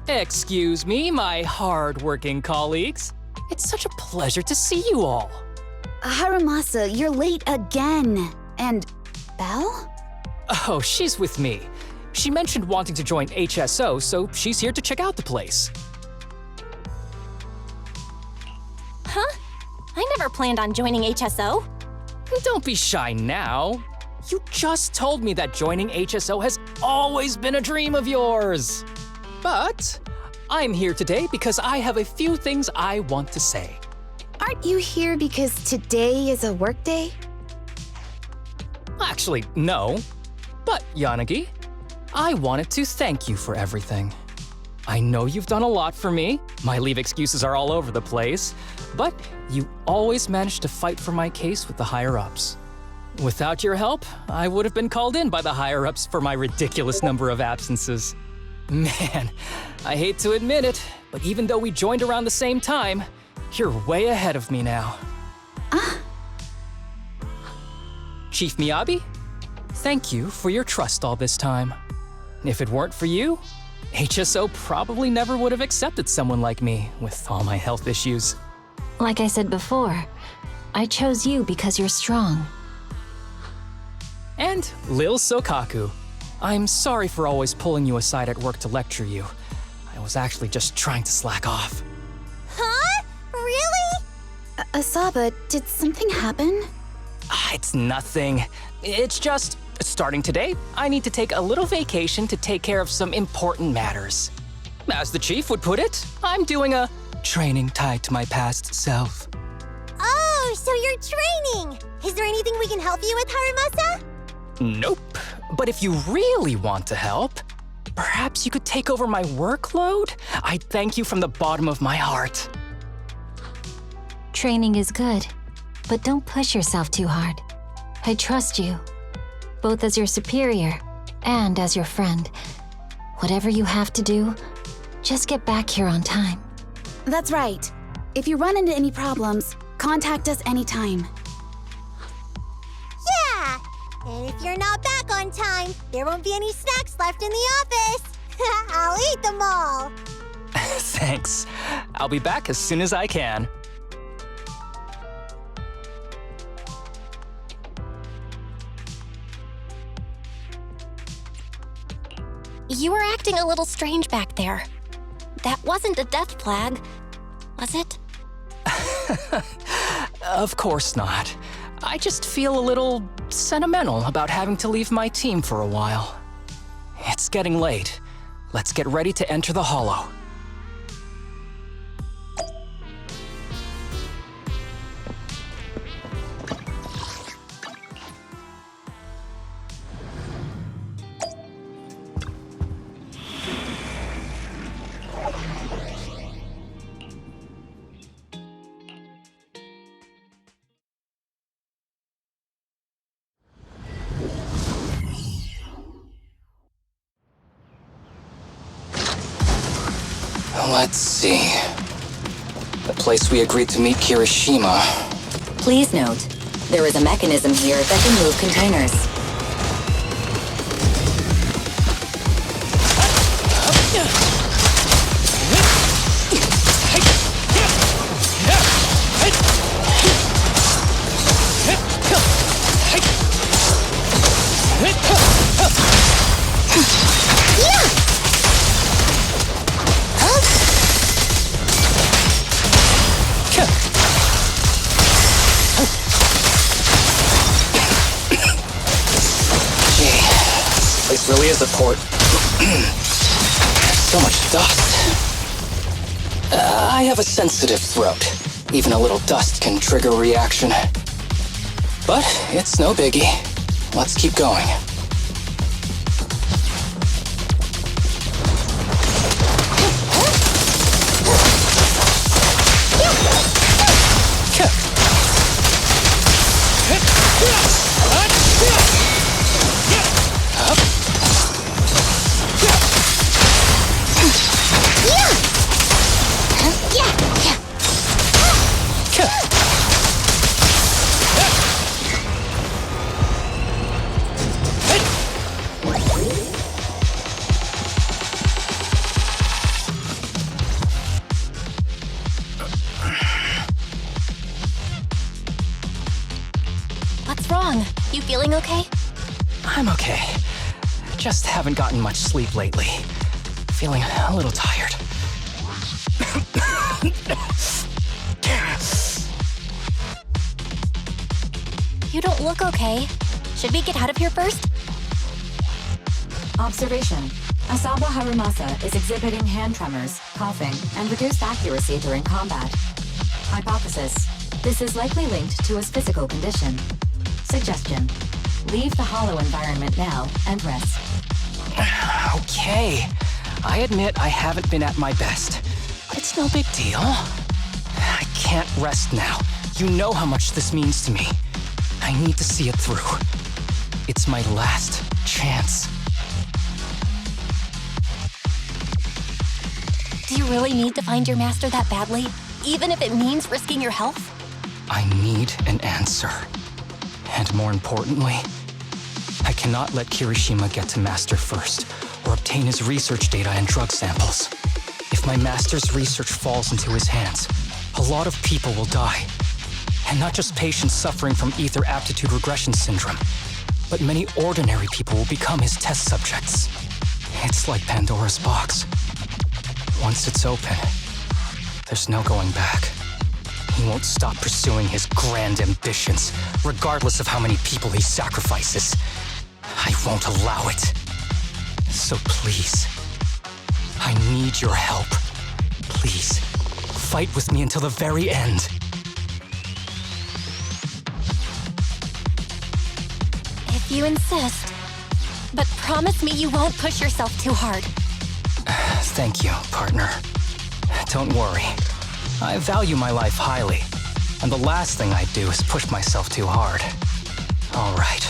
Excuse me, my hard-working colleagues. It's such a pleasure to see you all. Harumasa, you're late again. And Belle? Oh, she's with me. She mentioned wanting to join HSO, so she's here to check out the place. Huh? I never planned on joining HSO. Don't be shy now. You just told me that joining HSO has always been a dream of yours. But I'm here today because I have a few things I want to say. Aren't you here because today is a work day? Actually, no. But, Yanagi, I wanted to thank you for everything. I know you've done a lot for me. My leave excuses are all over the place. But you always managed to fight for my case with the higher-ups. Without your help, I would have been called in by the higher-ups for my ridiculous number of absences. Man, I hate to admit it, but even though we joined around the same time, you're way ahead of me now. Chief Miyabi, thank you for your trust all this time. If it weren't for you, HSO probably never would have accepted someone like me with all my health issues. Like I said before, I chose you because you're strong. And Lil Sokaku, I'm sorry for always pulling you aside at work to lecture you. I was actually just trying to slack off. Huh? Really? Asaba, did something happen? It's nothing. It's just, starting today, I need to take a little vacation to take care of some important matters. As the chief would put it, I'm doing a training tied to my past self. Oh, so you're training! Is there anything we can help you with, Harumasa? Nope. But if you really want to help, perhaps you could take over my workload? I thank you from the bottom of my heart. Training is good, but don't push yourself too hard. I trust you, both as your superior and as your friend. Whatever you have to do, just get back here on time. That's right. If you run into any problems, contact us anytime. Yeah! And if you're not back on time, there won't be any snacks left in the office. I'll eat them all. Thanks. I'll be back as soon as I can. You were acting a little strange back there. That wasn't a death flag, was it? Of course not. I just feel a little sentimental about having to leave my team for a while. It's getting late. Let's get ready to enter the Hollow. Let's see. The place we agreed to meet Kirishima. Please note, there is a mechanism here that can move containers. This really is a port. So much dust. I have a sensitive throat. Even a little dust can trigger a reaction. But it's no biggie. Let's keep going. You feeling okay? I'm okay. Just haven't gotten much sleep lately. Feeling a little tired. You don't look okay. Should we get out of here first? Observation. Asaba Harumasa is exhibiting hand tremors, coughing, and reduced accuracy during combat. Hypothesis. This is likely linked to his physical condition. Suggestion. Leave the hollow environment now and rest. Okay. I admit I haven't been at my best, but it's no big deal. I can't rest now. You know how much this means to me. I need to see it through. It's my last chance. Do you really need to find your master that badly? Even if it means risking your health? I need an answer. And more importantly, I cannot let Kirishima get to Master first, or obtain his research data and drug samples. If my Master's research falls into his hands, a lot of people will die. And not just patients suffering from ether aptitude regression syndrome, but many ordinary people will become his test subjects. It's like Pandora's box. Once it's open, there's no going back. He won't stop pursuing his grand ambitions, regardless of how many people he sacrifices. I won't allow it. So please, I need your help. Please, fight with me until the very end. If you insist. But promise me you won't push yourself too hard. Thank you, partner. Don't worry. I value my life highly, and the last thing I'd do is push myself too hard. All right,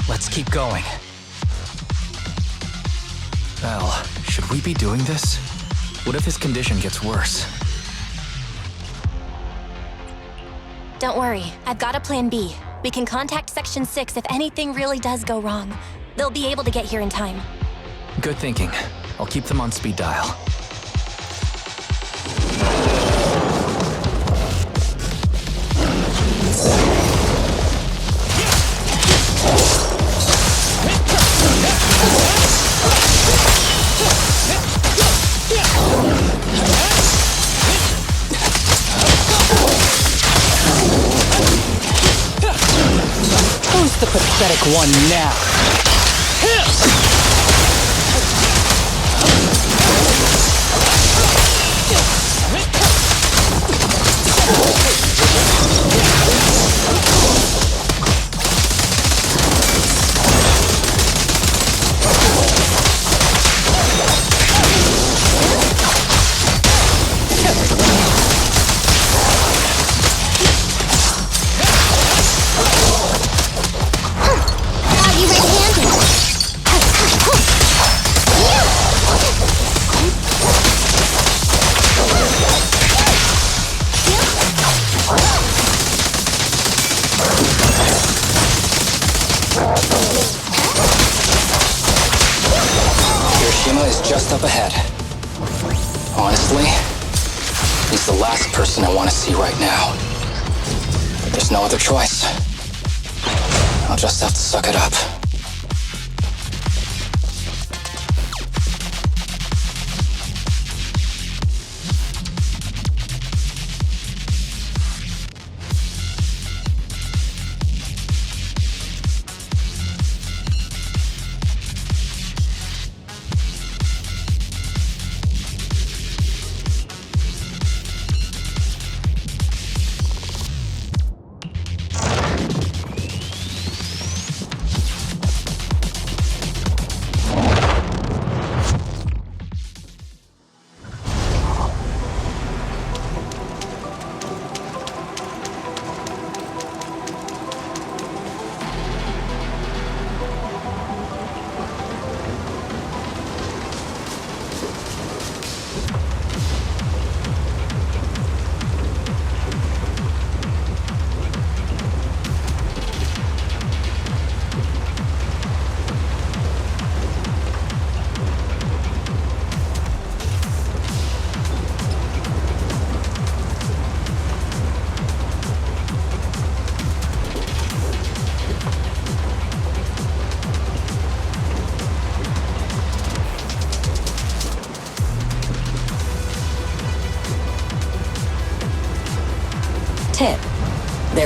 let's keep going. Well, should we be doing this? What if his condition gets worse? Don't worry, I've got a plan B. We can contact Section 6 if anything really does go wrong. They'll be able to get here in time. Good thinking. I'll keep them on speed dial. Who's the pathetic one now? Kirishima is just up ahead. Honestly, he's the last person I want to see right now. But there's no other choice. I'll just have to suck it up.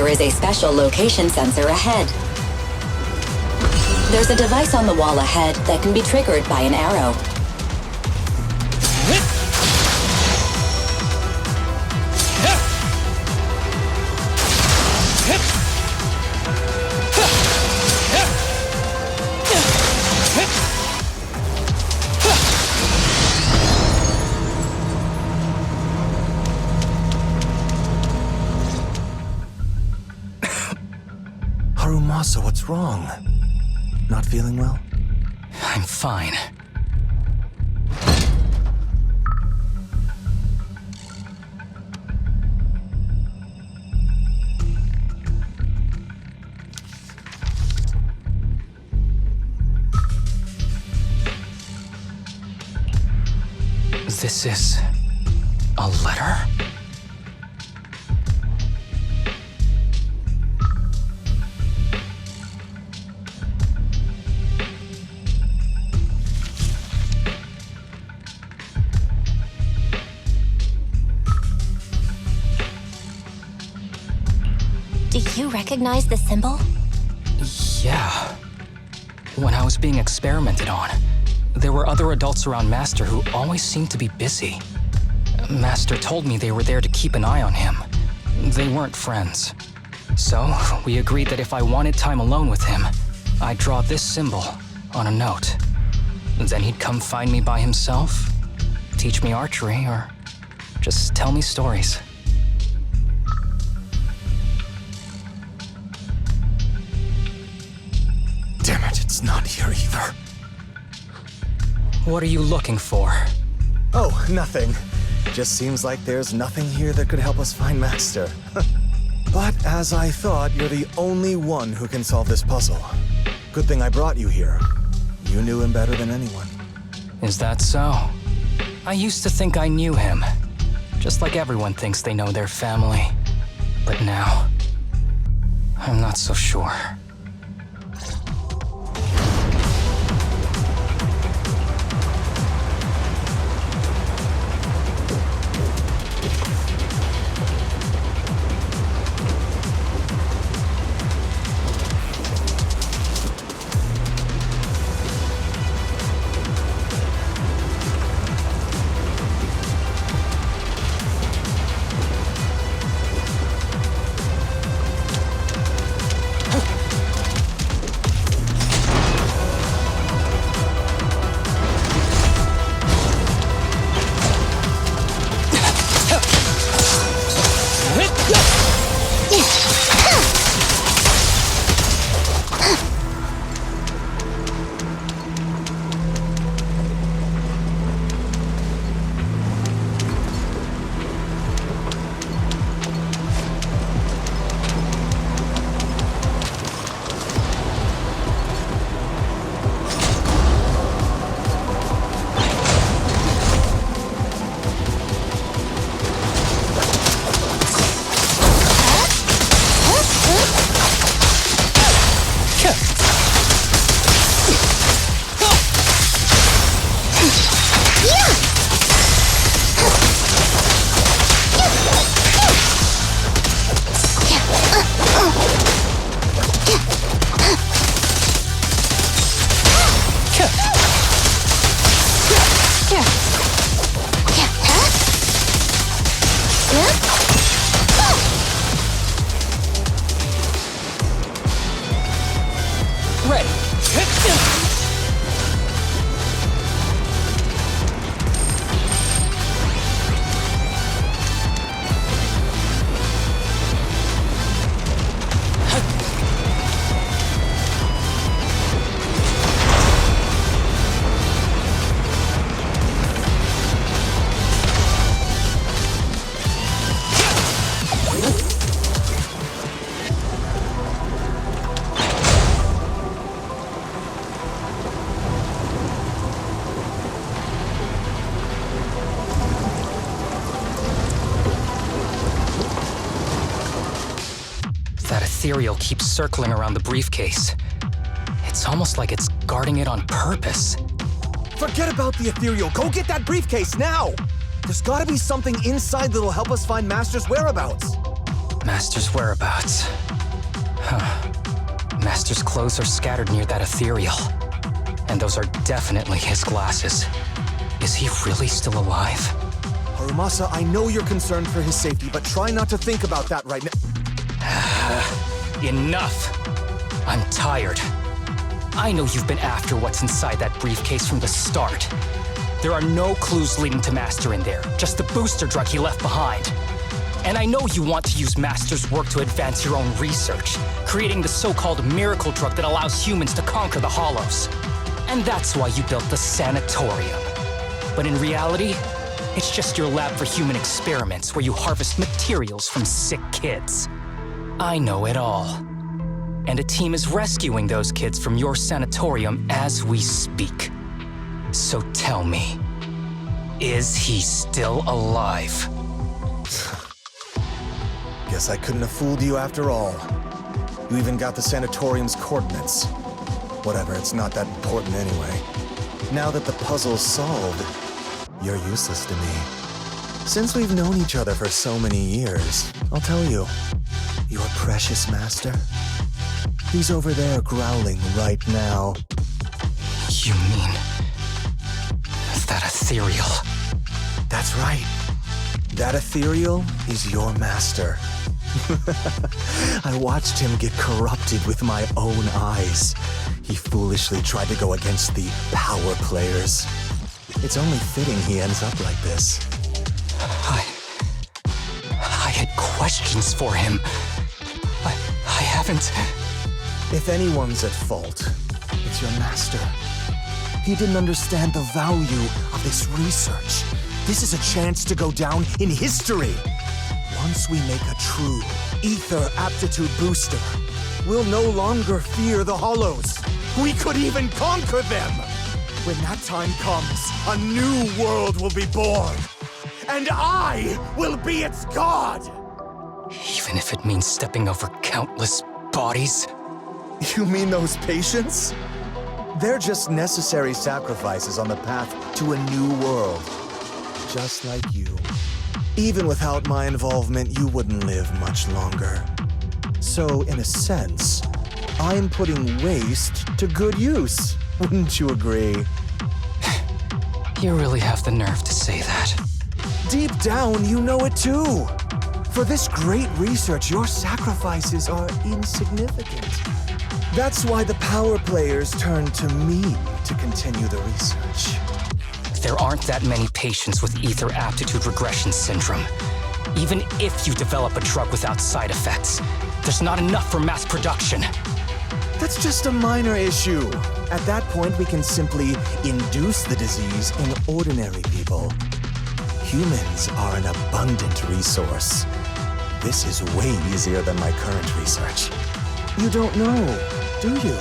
There is a special location sensor ahead. There's a device on the wall ahead that can be triggered by an arrow. Harumasa, what's wrong? Not feeling well? I'm fine. This is a letter? Do you recognize the symbol? Yeah. When I was being experimented on, there were other adults around Master who always seemed to be busy. Master told me they were there to keep an eye on him. They weren't friends. So, we agreed that if I wanted time alone with him, I'd draw this symbol on a note. Then he'd come find me by himself, teach me archery, or just tell me stories. Damn it, it's not here either. What are you looking for? Oh, nothing. Just seems like there's nothing here that could help us find Master. But as I thought, you're the only one who can solve this puzzle. Good thing I brought you here. You knew him better than anyone. Is that so? I used to think I knew him. Just like everyone thinks they know their family. But now, I'm not so sure. Ethereal keeps circling around the briefcase. It's almost like it's guarding it on purpose. Forget about the ethereal. Go get that briefcase now! There's gotta be something inside that'll help us find Master's whereabouts. Master's whereabouts. Huh. Master's clothes are scattered near that ethereal. And those are definitely his glasses. Is he really still alive? Harumasa, I know you're concerned for his safety, but try not to think about that right now. Enough! I'm tired. I know you've been after what's inside that briefcase from the start. There are no clues leading to Master in there, just the booster drug he left behind. And I know you want to use Master's work to advance your own research, creating the so-called miracle drug that allows humans to conquer the Hollows. And that's why you built the sanatorium. But in reality, it's just your lab for human experiments where you harvest materials from sick kids. I know it all. And a team is rescuing those kids from your sanatorium as we speak. So tell me, is he still alive? Guess I couldn't have fooled you after all. You even got the sanatorium's coordinates. Whatever, it's not that important anyway. Now that the puzzle's solved, you're useless to me. Since we've known each other for so many years, I'll tell you, your precious master, he's over there growling right now. You mean that ethereal? That's right. That ethereal is your master. I watched him get corrupted with my own eyes. He foolishly tried to go against the power players. It's only fitting he ends up like this. I had questions for him. I haven't... If anyone's at fault, it's your master. He didn't understand the value of this research. This is a chance to go down in history. Once we make a true ether aptitude booster, we'll no longer fear the Hollows. We could even conquer them. When that time comes, a new world will be born. And I will be its god! Even if it means stepping over countless bodies? You mean those patients? They're just necessary sacrifices on the path to a new world. Just like you. Even without my involvement, you wouldn't live much longer. So, in a sense, I'm putting waste to good use. Wouldn't you agree? You really have the nerve to say that. Deep down, you know it too. For this great research, your sacrifices are insignificant. That's why the power players turn to me to continue the research. There aren't that many patients with ether aptitude regression syndrome. Even if you develop a drug without side effects, there's not enough for mass production. That's just a minor issue. At that point, we can simply induce the disease in ordinary people. Humans are an abundant resource. This is way easier than my current research. You don't know, do you?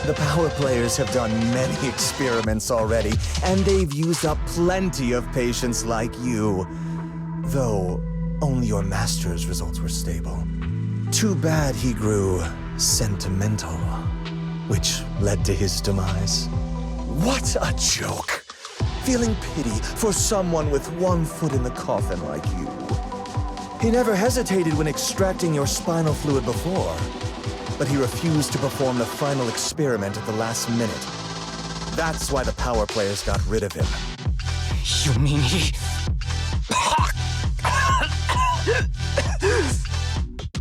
The power players have done many experiments already, and they've used up plenty of patients like you. Though, only your master's results were stable. Too bad he grew sentimental, which led to his demise. What a joke! Feeling pity for someone with one foot in the coffin like you. He never hesitated when extracting your spinal fluid before, but he refused to perform the final experiment at the last minute. That's why the power players got rid of him. You mean he...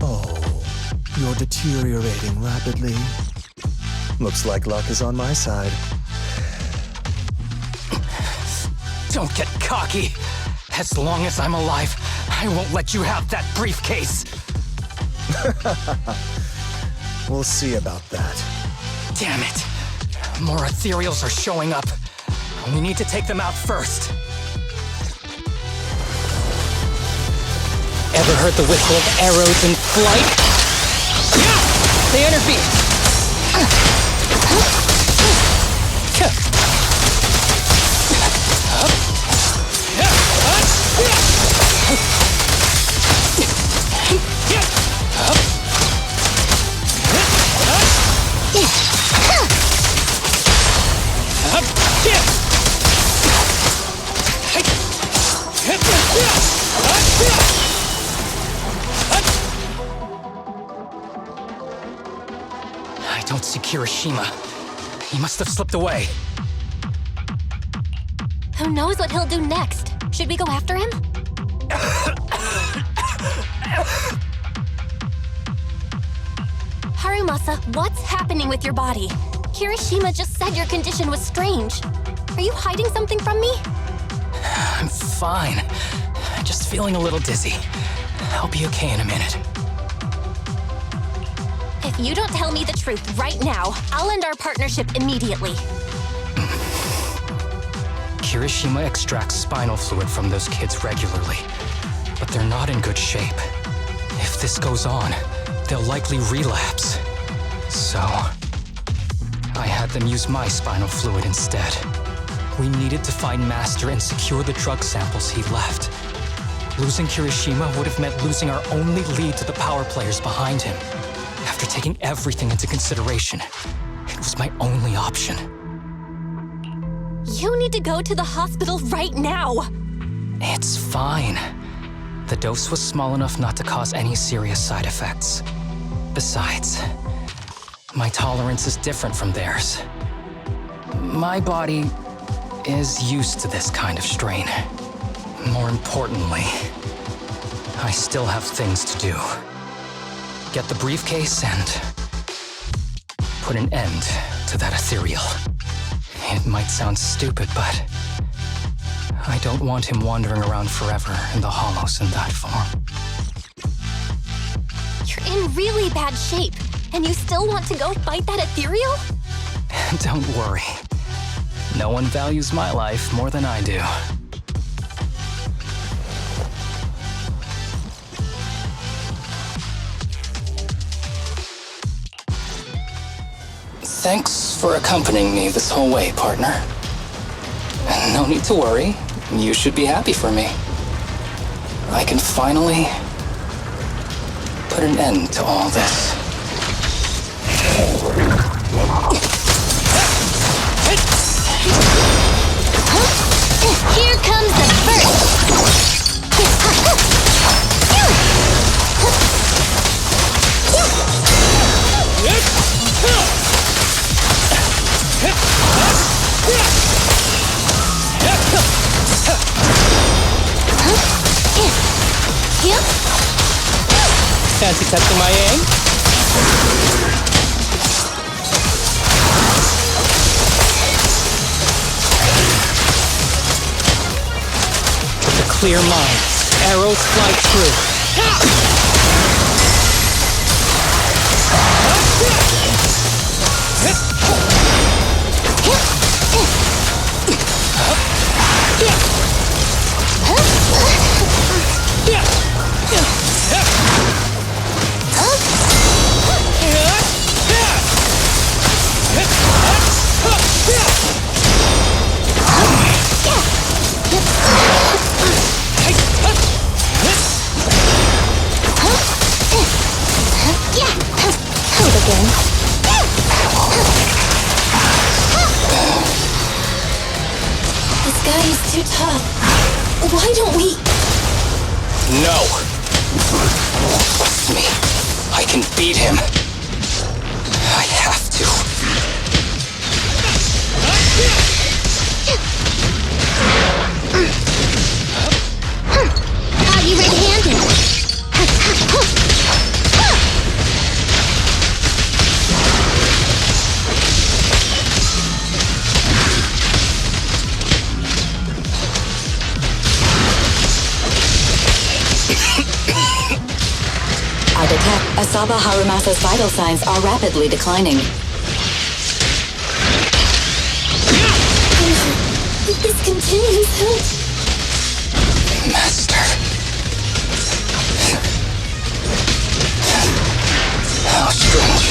Oh, you're deteriorating rapidly. Looks like luck is on my side. Don't get cocky. As long as I'm alive, I won't let you have that briefcase. We'll see about that. Damn it. More ethereals are showing up. We need to take them out first. Ever heard the whistle of arrows in flight? Yeah! They interfere! Kirishima. He must have slipped away. Who knows what he'll do next? Should we go after him? Harumasa, what's happening with your body? Kirishima just said your condition was strange. Are you hiding something from me? I'm fine. Just feeling a little dizzy. I'll be okay in a minute. If you don't tell me the truth right now, I'll end our partnership immediately. Kirishima extracts spinal fluid from those kids regularly, but they're not in good shape. If this goes on, they'll likely relapse. So, I had them use my spinal fluid instead. We needed to find Master and secure the drug samples he left. Losing Kirishima would have meant losing our only lead to the power players behind him. After taking everything into consideration, it was my only option. You need to go to the hospital right now! It's fine. The dose was small enough not to cause any serious side effects. Besides, my tolerance is different from theirs. My body is used to this kind of strain. More importantly, I still have things to do. Get the briefcase and put an end to that ethereal. It might sound stupid, but I don't want him wandering around forever in the hollows in that form. You're in really bad shape, and you still want to go fight that ethereal? Don't worry. No one values my life more than I do. Thanks for accompanying me this whole way, partner. No need to worry. You should be happy for me. I can finally put an end to all this. Here comes the first! Fancy testing my aim? With a clear mind, arrows fly true. This guy is too tough. Why don't we... No! Trust me. I can beat him. I have to. Are you red-handed? I detect Asaba Harumasa's vital signs are rapidly declining. If this continues, Master. How strange.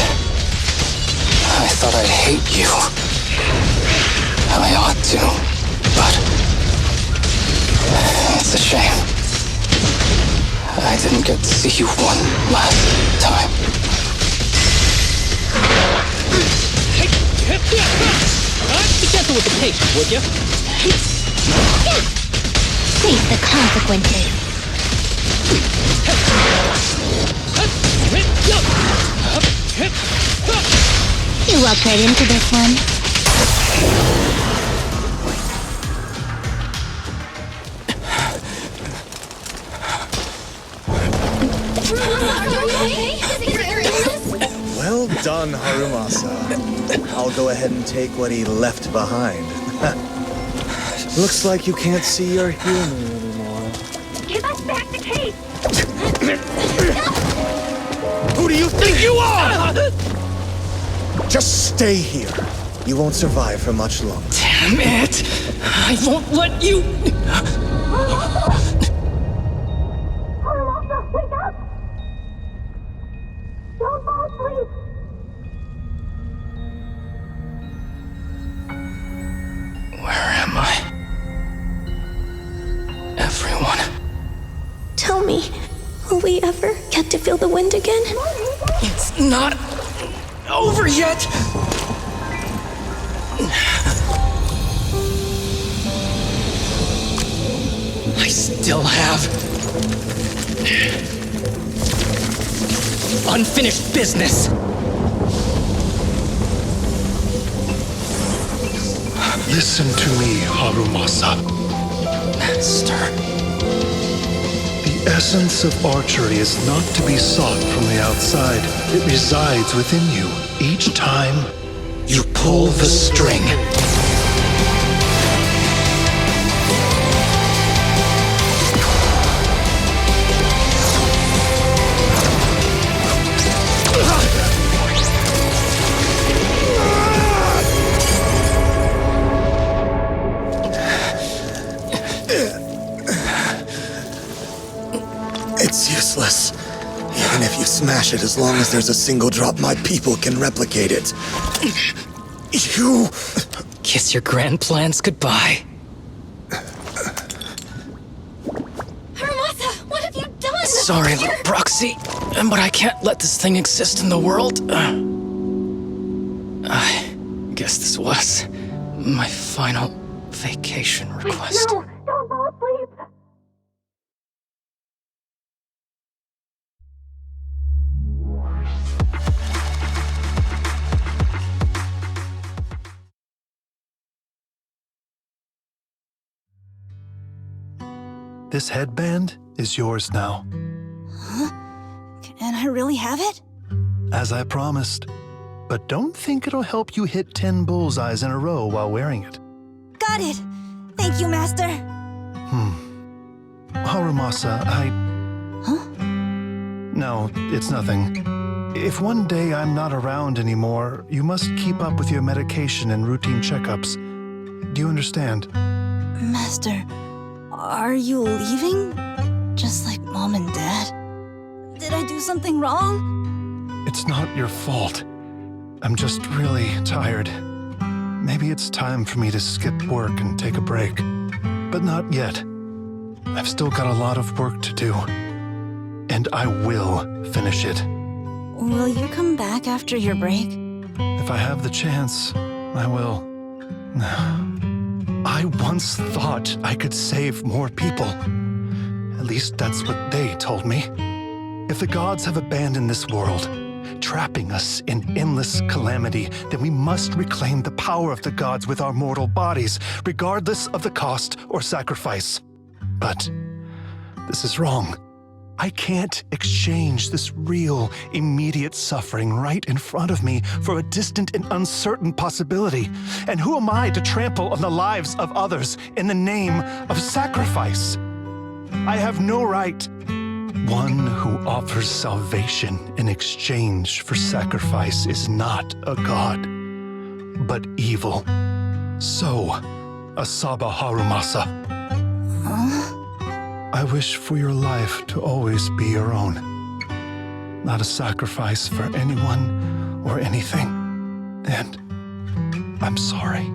I thought I'd hate you. I ought to, but it's a shame. I didn't get to see you one last time. Be gentle with the patient, would you? face the consequences. You walk right into this one. Well done, Harumasa. I'll go ahead and take what he left behind. Looks like you can't see or hear me anymore. Give us back the cape! Who do you think you are? Just stay here. You won't survive for much longer. Damn it! I won't let you... Harumasa, wake up! Don't fall asleep! Where am I? Everyone. Tell me, will we ever get to feel the wind again? It's not over yet! I still have unfinished business. Listen to me, Harumasa. Master. The essence of archery is not to be sought from the outside. It resides within you. Each time You pull the string. It's useless. Even if you smash it, as long as there's a single drop, my people can replicate it. You... Kiss your grand plans goodbye. Harumasa, what have you done? Sorry, little proxy, but I can't let this thing exist in the world. I guess this was my final vacation request. No, don't fall asleep! This headband is yours now, Can I really have it? as I promised. But don't think it'll help you hit 10 bullseyes in a row while wearing it. Got it! Thank you, Master! Harumasa, Huh? No, it's nothing. If one day I'm not around anymore, you must keep up with your medication and routine checkups. Do you understand? Master, are you leaving? Just like Mom and Dad? Did I do something wrong? It's not your fault. I'm just really tired. Maybe it's time for me to skip work and take a break. But not yet. I've still got a lot of work to do. And I will finish it. Will you come back after your break? If I have the chance, I will. I once thought I could save more people. At least that's what they told me. If the gods have abandoned this world, trapping us in endless calamity, then we must reclaim the power of the gods with our mortal bodies, regardless of the cost or sacrifice. But this is wrong. I can't exchange this real, immediate suffering right in front of me for a distant and uncertain possibility. And who am I to trample on the lives of others in the name of sacrifice? I have no right. One who offers salvation in exchange for sacrifice is not a god, but evil. So, Asaba Harumasa. I wish for your life to always be your own, not a sacrifice for anyone or anything. And I'm sorry.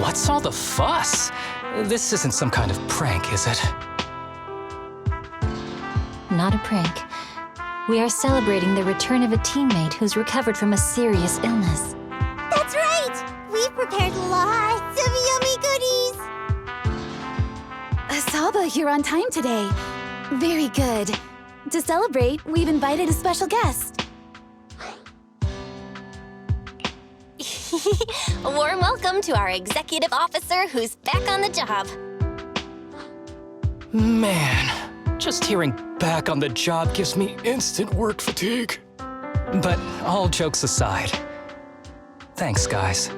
What's all the fuss? This isn't some kind of prank, is it? Not a prank. We are celebrating the return of a teammate who's recovered from a serious illness. That's right! We've prepared lots of yummy goodies! Asaba, you're on time today. Very good. To celebrate, we've invited a special guest. A warm welcome to our executive officer who's back on the job. Man, just hearing back on the job gives me instant work fatigue. But all jokes aside, thanks, guys.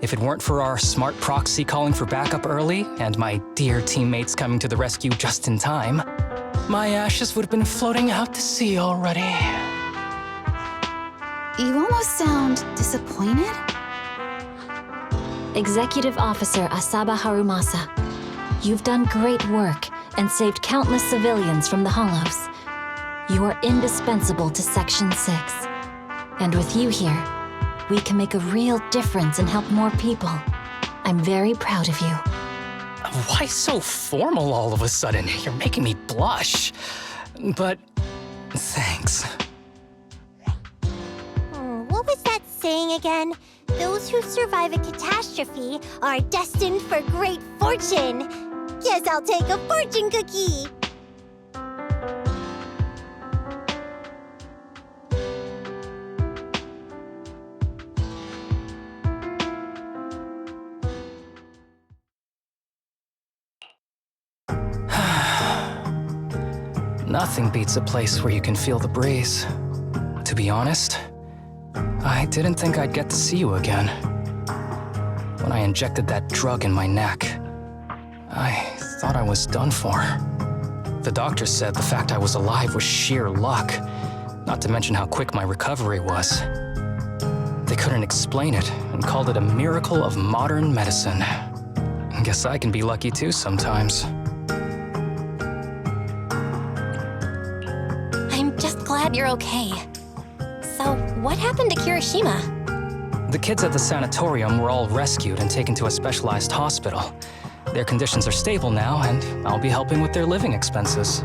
If it weren't for our smart proxy calling for backup early and my dear teammates coming to the rescue just in time, my ashes would have been floating out to sea already. You almost sound disappointed? Executive Officer Asaba Harumasa, you've done great work and saved countless civilians from the Hollows. You are indispensable to Section 6. And with you here, we can make a real difference and help more people. I'm very proud of you. Why so formal all of a sudden? You're making me blush. But thanks. What was that saying again? Those who survive a catastrophe are destined for great fortune. Guess I'll take a fortune cookie. Nothing beats a place where you can feel the breeze. To be honest, I didn't think I'd get to see you again. When I injected that drug in my neck, I thought I was done for. The doctor said the fact I was alive was sheer luck, not to mention how quick my recovery was. They couldn't explain it and called it a miracle of modern medicine. Guess I can be lucky too sometimes. I'm just glad you're okay. So, what happened to Kirishima? The kids at the sanatorium were all rescued and taken to a specialized hospital. Their conditions are stable now, and I'll be helping with their living expenses.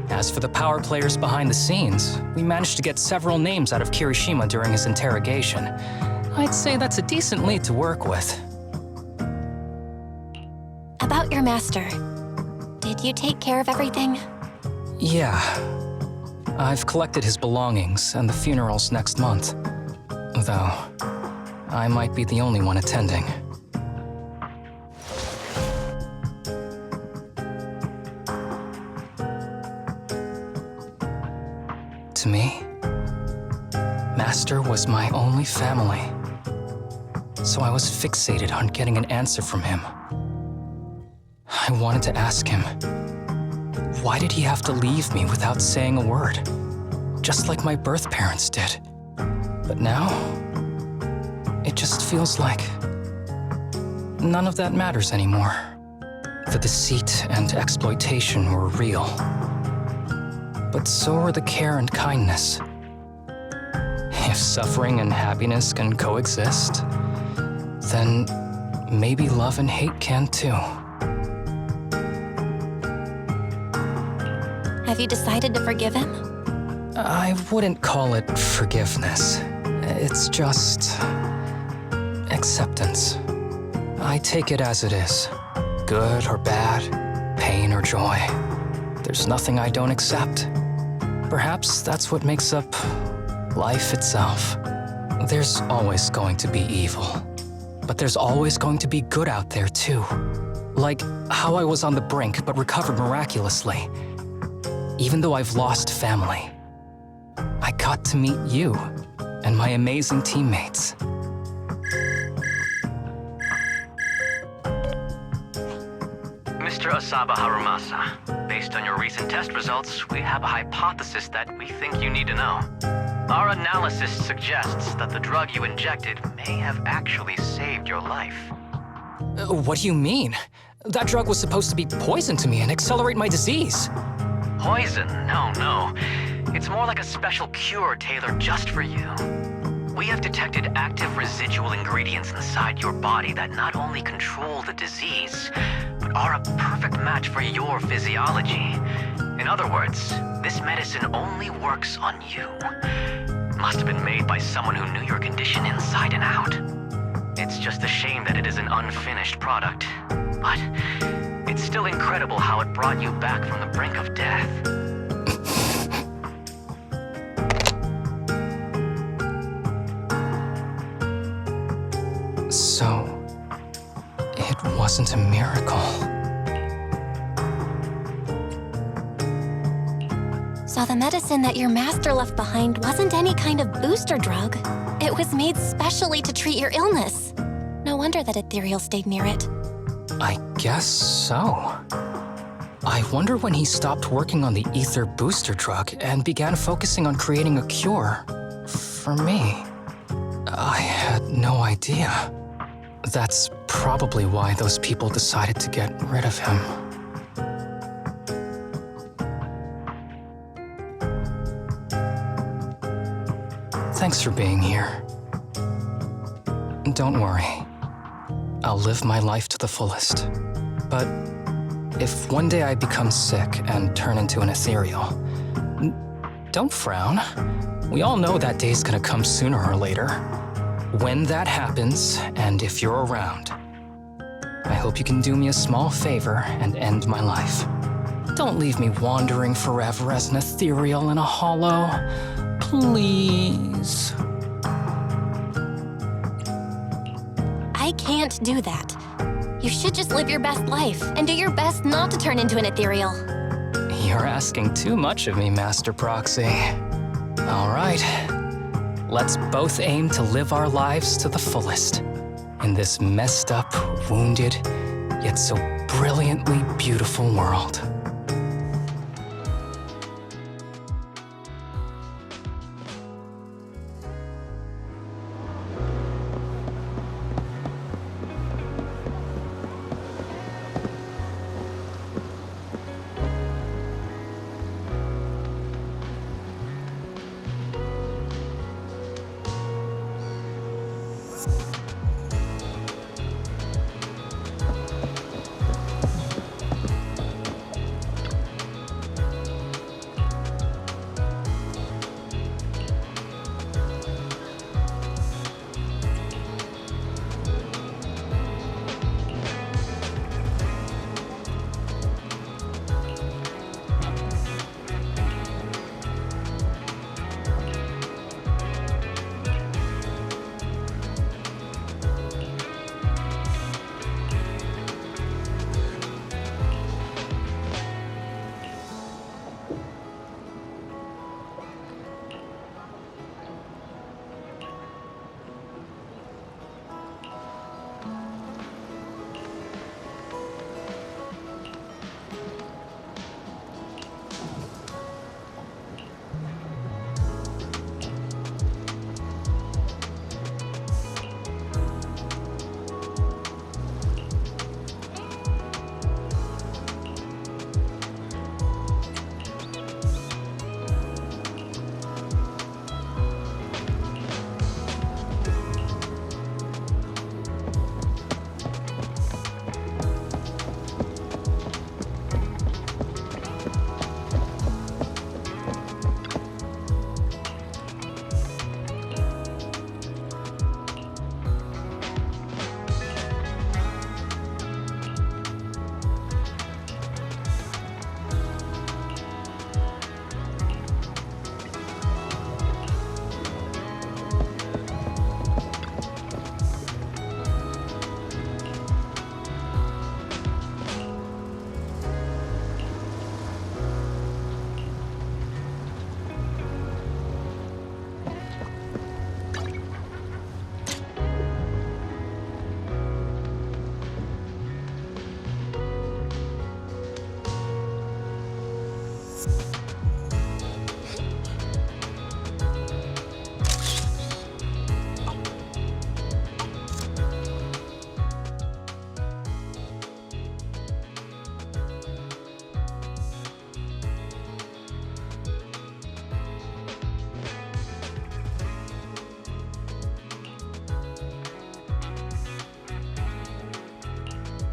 As for the power players behind the scenes, we managed to get several names out of Kirishima during his interrogation. I'd say that's a decent lead to work with. About your master. Did you take care of everything? Yeah. I've collected his belongings, and the funeral's next month. Though, I might be the only one attending. To me, Master was my only family. So I was fixated on getting an answer from him. I wanted to ask him, why did he have to leave me without saying a word? Just like my birth parents did. But now, it just feels like none of that matters anymore. The deceit and exploitation were real. But so are the care and kindness. If suffering and happiness can coexist, then maybe love and hate can too. Have you decided to forgive him? I wouldn't call it forgiveness. It's just acceptance. I take it as it is. Good or bad, pain or joy. There's nothing I don't accept. Perhaps that's what makes up life itself. There's always going to be evil. But there's always going to be good out there too. Like how I was on the brink but recovered miraculously. Even though I've lost family, I got to meet you and my amazing teammates. Mr. Asaba Harumasa, based on your recent test results, we have a hypothesis that we think you need to know. Our analysis suggests that the drug you injected may have actually saved your life. What do you mean? That drug was supposed to be poison to me and accelerate my disease. Poison? No. It's more like a special cure tailored just for you. We have detected active residual ingredients inside your body that not only control the disease, but are a perfect match for your physiology. In other words, this medicine only works on you. Must have been made by someone who knew your condition inside and out. It's just a shame that it is an unfinished product. But it's still incredible how it brought you back from the brink of death. So, it wasn't a miracle. So the medicine that your master left behind wasn't any kind of booster drug. It was made specially to treat your illness. No wonder that Ethereal stayed near it. I guess so. I wonder when he stopped working on the ether booster drug and began focusing on creating a cure. For me. I had no idea. That's probably why those people decided to get rid of him. Thanks for being here. Don't worry. I'll live my life to the fullest. But if one day I become sick and turn into an ethereal, don't frown. We all know that day's gonna come sooner or later. When that happens, and if you're around, I hope you can do me a small favor and end my life. Don't leave me wandering forever as an ethereal in a hollow. Please. I can't do that. You should just live your best life and do your best not to turn into an ethereal. You're asking too much of me, Master Proxy. All right. Let's both aim to live our lives to the fullest in this messed up, wounded, yet so brilliantly beautiful world.